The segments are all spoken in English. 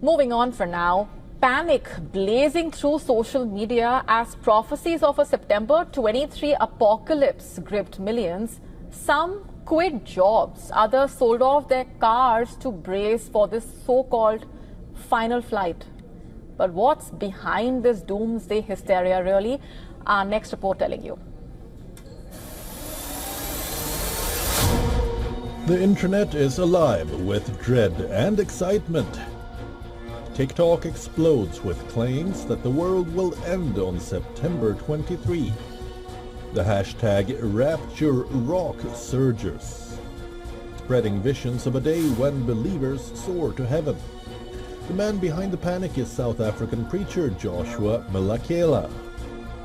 Moving on for now, panic blazing through social media as prophecies of a September 23 apocalypse gripped millions. Some quit jobs, others sold off their cars to brace for this so-called final flight. But what's behind this doomsday hysteria really? Our next report telling you. The internet is alive with dread and excitement. TikTok explodes with claims that the world will end on September 23. The hashtag Rapture rock surges, spreading visions of a day when believers soar to heaven. The man behind the panic is South African preacher Joshua Malakela,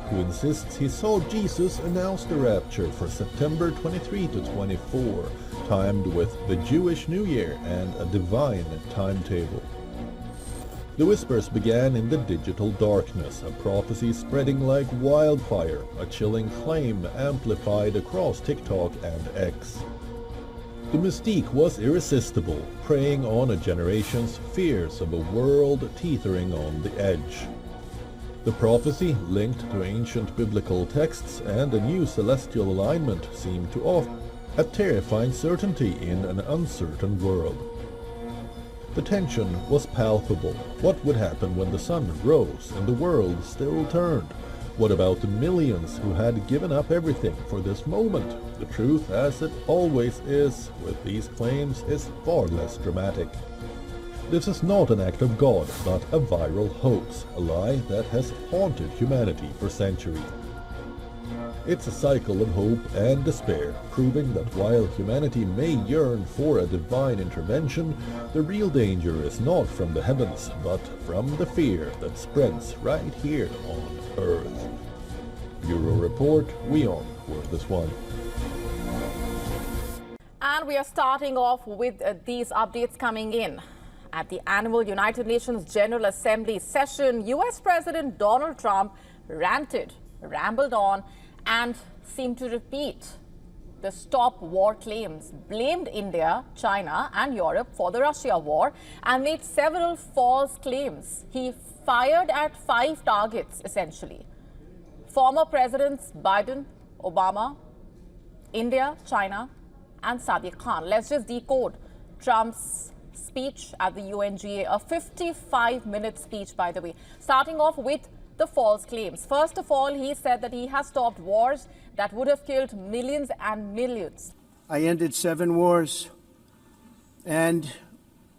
who insists he saw Jesus announce the rapture for September 23 to 24, timed with the Jewish New Year and a divine timetable. The whispers began in the digital darkness, a prophecy spreading like wildfire, a chilling claim amplified across TikTok and X. The mystique was irresistible, preying on a generation's fears of a world teetering on the edge. The prophecy, linked to ancient biblical texts and a new celestial alignment, seemed to offer a terrifying certainty in an uncertain world. The tension was palpable. What would happen when the sun rose and the world still turned? What about the millions who had given up everything for this moment? The truth, as it always is with these claims, is far less dramatic. This is not an act of God, but a viral hoax, a lie that has haunted humanity for centuries. It's a cycle of hope and despair, proving that while humanity may yearn for a divine intervention, the real danger is not from the heavens, but from the fear that spreads right here on Earth. Bureau Report, WION World One. And we are starting off with these updates coming in. At the annual United Nations General Assembly session, US President Donald Trump ranted, rambled on, and seemed to repeat the stop war claims, blamed India, China and Europe for the Russia war, and made several false claims. He fired at 5 targets, essentially. Former Presidents Biden, Obama, India, China and Sadiq Khan. Let's just decode Trump's speech at the UNGA, a 55-minute speech, by the way, starting off with the false claims. First of all, he said that he has stopped wars that would have killed millions and millions. I ended 7 wars, and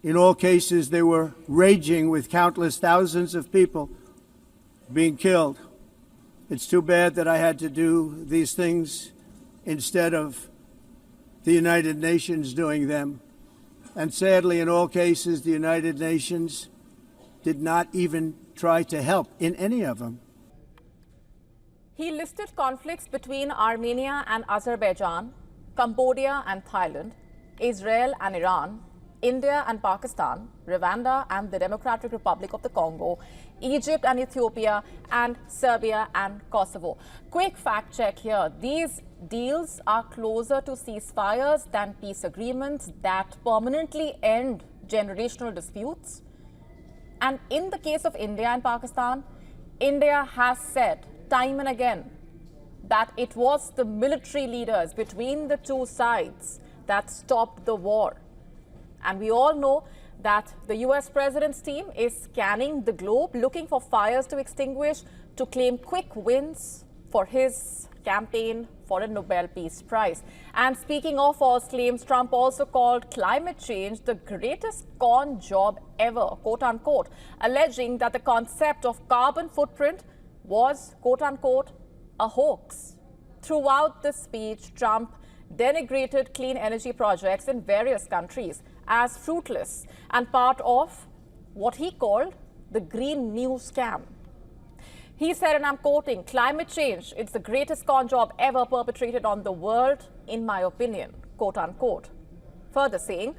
in all cases they were raging with countless thousands of people being killed. It's too bad that I had to do these things instead of the United Nations doing them. And sadly, in all cases, the United Nations did not even try to help in any of them. He listed conflicts between Armenia and Azerbaijan, Cambodia and Thailand, Israel and Iran, India and Pakistan, Rwanda and the Democratic Republic of the Congo, Egypt and Ethiopia, and Serbia and Kosovo. Quick fact check here. These deals are closer to ceasefires than peace agreements that permanently end generational disputes. And in the case of India and Pakistan, India has said time and again that it was the military leaders between the two sides that stopped the war. And we all know that the US president's team is scanning the globe, looking for fires to extinguish to claim quick wins for his campaign for a Nobel Peace Prize. And speaking of false claims, Trump also called climate change the greatest con job ever, quote unquote, alleging that the concept of carbon footprint was, quote unquote, a hoax. Throughout the speech, Trump denigrated clean energy projects in various countries as fruitless and part of what he called the Green New Scam. He said, and I'm quoting, climate change, it's the greatest con job ever perpetrated on the world, in my opinion, quote unquote. Further saying,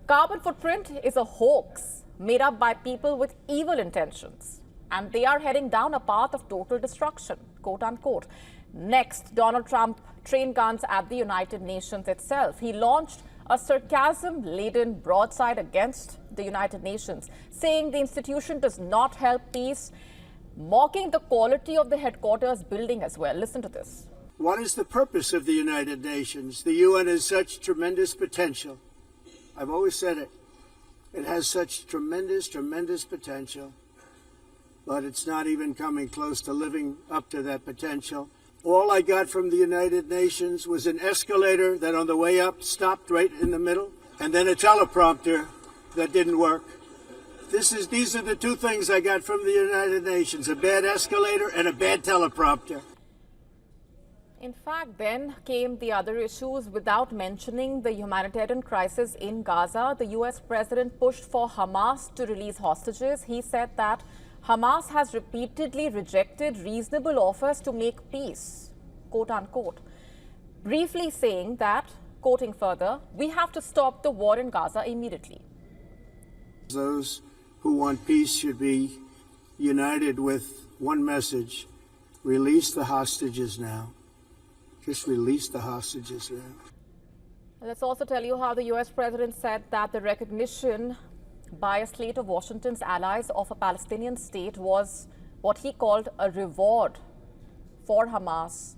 carbon footprint is a hoax made up by people with evil intentions, and they are heading down a path of total destruction, quote unquote. Next, Donald Trump trained guns at the United Nations itself. He launched a sarcasm-laden broadside against the United Nations, saying the institution does not help peace, mocking the quality of the headquarters building as well. Listen to this. What is the purpose of the United Nations? The UN has such tremendous potential. I've always said it. It has such tremendous, tremendous potential, but it's not even coming close to living up to that potential. All I got from the United Nations was an escalator that on the way up stopped right in the middle, and then a teleprompter that didn't work. These are the two things I got from the United Nations, a bad escalator and a bad teleprompter. In fact, then came the other issues. Without mentioning the humanitarian crisis in Gaza, the US president pushed for Hamas to release hostages. He said that Hamas has repeatedly rejected reasonable offers to make peace, quote unquote. Briefly saying that, quoting further, we have to stop the war in Gaza immediately. Those who want peace should be united with one message: release the hostages now. Just release the hostages now. Let's also tell you how the US president said that the recognition by a slate of Washington's allies of a Palestinian state was what he called a reward for Hamas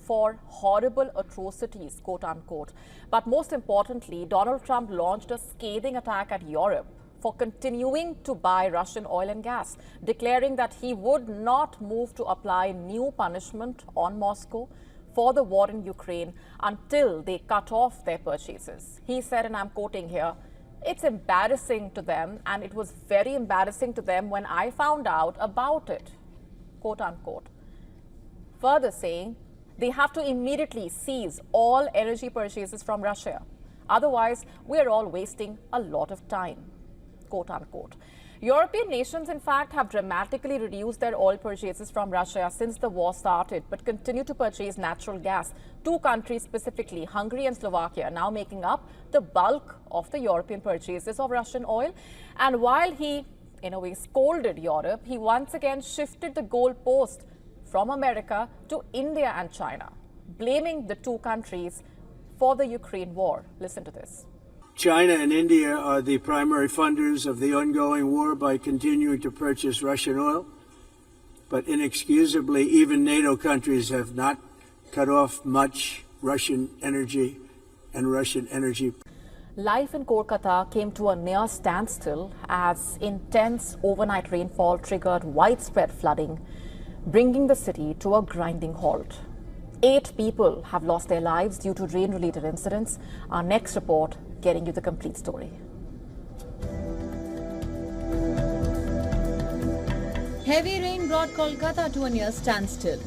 for horrible atrocities, quote unquote. But most importantly, Donald Trump launched a scathing attack at Europe for continuing to buy Russian oil and gas, declaring that he would not move to apply new punishment on Moscow for the war in Ukraine until they cut off their purchases. He said, and I'm quoting here, "It's embarrassing to them, and it was very embarrassing to them when I found out about it," quote unquote. Further saying, they have to immediately seize all energy purchases from Russia. Otherwise, we're all wasting a lot of time, quote unquote. European nations, in fact, have dramatically reduced their oil purchases from Russia since the war started, but continue to purchase natural gas. Two countries specifically, Hungary and Slovakia, now making up the bulk of the European purchases of Russian oil. And while he, in a way, scolded Europe, he once again shifted the goalpost from America to India and China, blaming the two countries for the Ukraine war. Listen to this. China and India are the primary funders of the ongoing war by continuing to purchase Russian oil. But inexcusably, even NATO countries have not cut off much Russian energy and Russian energy. Life in Kolkata came to a near standstill as intense overnight rainfall triggered widespread flooding, bringing the city to a grinding halt. 8 people have lost their lives due to rain-related incidents. Our next report getting you the complete story. Heavy rain brought Kolkata to a near standstill.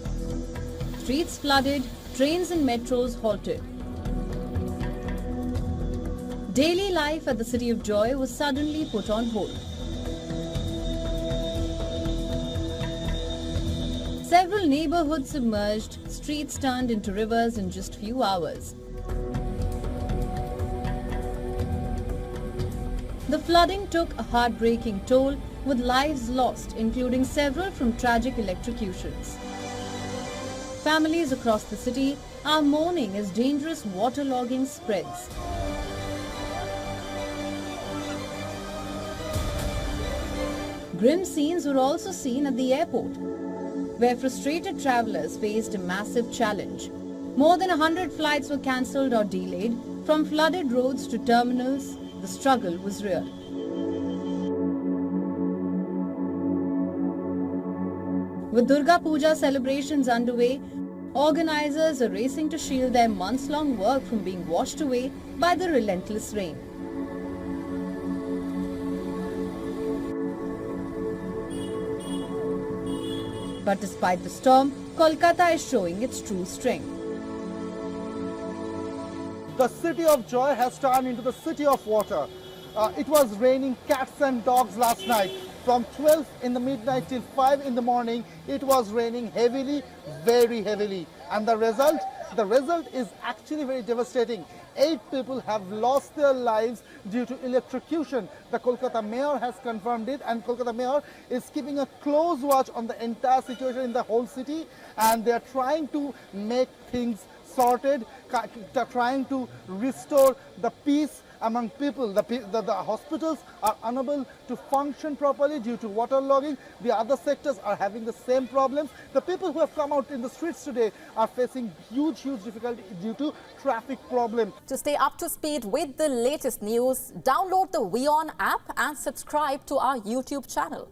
Streets flooded, trains and metros halted. Daily life at the City of Joy was suddenly put on hold. Several neighborhoods submerged, streets turned into rivers in just few hours. The flooding took a heartbreaking toll, with lives lost, including several from tragic electrocutions. Families across the city are mourning as dangerous waterlogging spreads. Grim scenes were also seen at the airport, where frustrated travelers faced a massive challenge. More than 100 flights were cancelled or delayed. From flooded roads to terminals, the struggle was real. With Durga Puja celebrations underway, organizers are racing to shield their months-long work from being washed away by the relentless rain. But despite the storm, Kolkata is showing its true strength. The City of Joy has turned into the city of water. It was raining cats and dogs last night. From 12 in the midnight till 5 in the morning, it was raining heavily, very heavily. And the result is actually very devastating. 8 people have lost their lives due to electrocution. The Kolkata mayor has confirmed it, and Kolkata mayor is keeping a close watch on the entire situation in the whole city, and they are trying to make things sorted, trying to restore the peace among people. The hospitals are unable to function properly due to waterlogging. The other sectors are having the same problems. The people who have come out in the streets today are facing huge difficulty due to traffic problems. To stay up to speed with the latest news, download the WION app and subscribe to our YouTube channel.